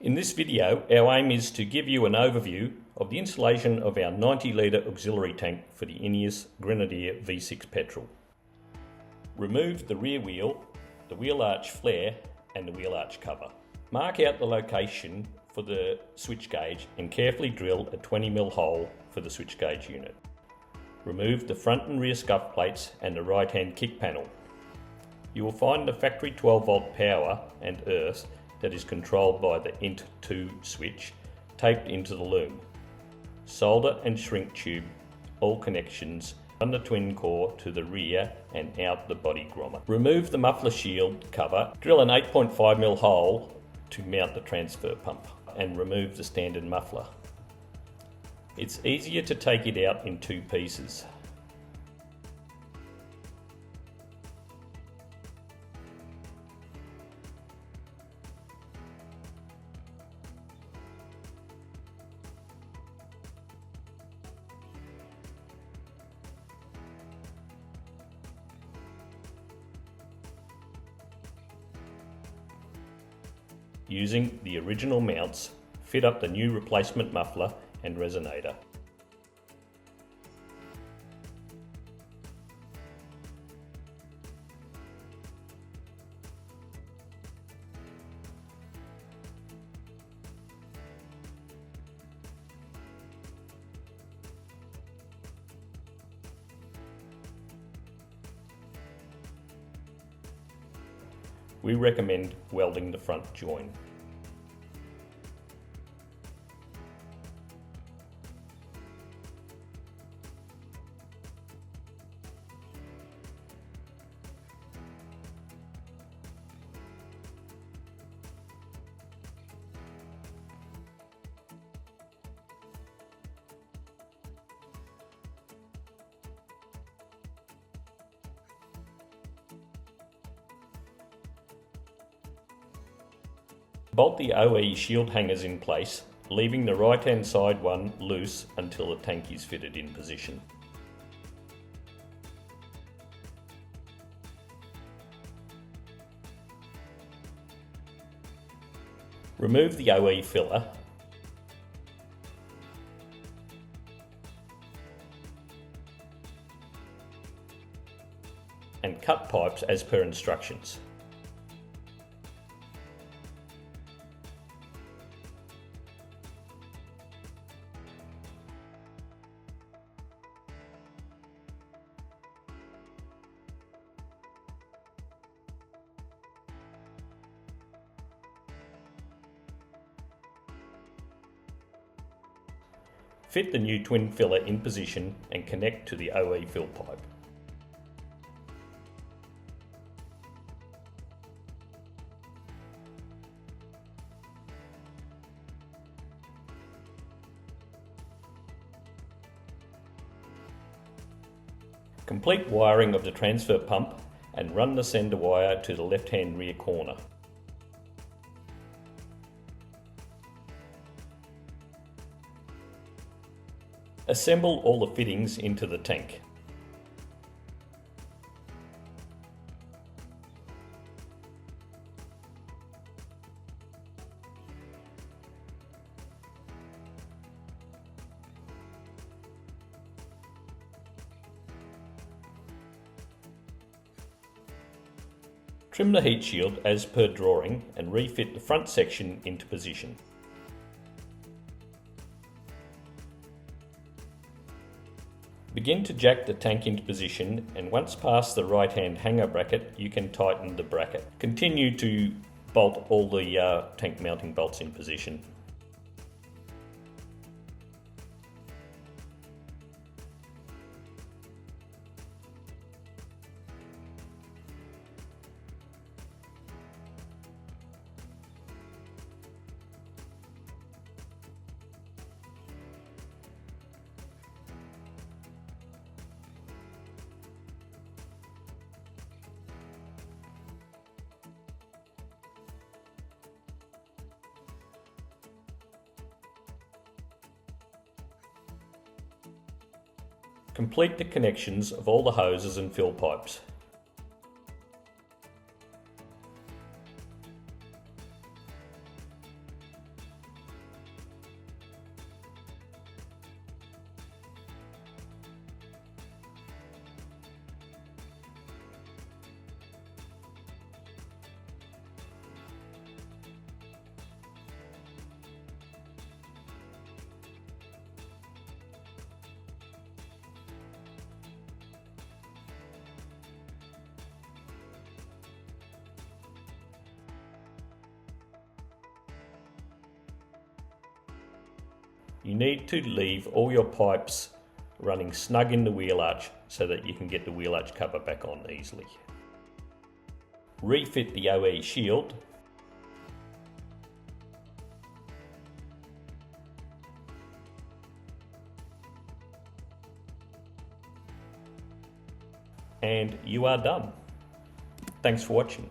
In this video, our aim is to give you an overview of the installation of our 90 litre auxiliary tank for the INEOS Grenadier V6 Petrol. Remove the rear wheel, the wheel arch flare and the wheel arch cover. Mark out the location for the switch gauge and carefully drill a 20mm hole for the switch gauge unit. Remove the front and rear scuff plates and the right hand kick panel. You will find the factory 12 volt power and earth that is controlled by the INT2 switch taped into the loom. Solder and shrink tube all connections from the twin core to the rear and out the body grommet. Remove the muffler shield cover, drill an 8.5mm hole to mount the transfer pump and remove the standard muffler. It's easier to take it out in two pieces. Using the original mounts, fit up the new replacement muffler and resonator. We recommend welding the front join. Bolt the OE shield hangers in place, leaving the right hand side one loose until the tank is fitted in position. Remove the OE filler and cut pipes as per instructions. Fit the new twin filler in position and connect to the OE fill pipe. Complete wiring of the transfer pump and run the sender wire to the left-hand rear corner. Assemble all the fittings into the tank. Trim the heat shield as per drawing and refit the front section into position. Begin to jack the tank into position, and once past the right hand hanger bracket you can tighten the bracket. Continue to bolt all the tank mounting bolts in position. Complete the connections of all the hoses and fill pipes. You need to leave all your pipes running snug in the wheel arch so that you can get the wheel arch cover back on easily. Refit the OE shield. And you are done. Thanks for watching.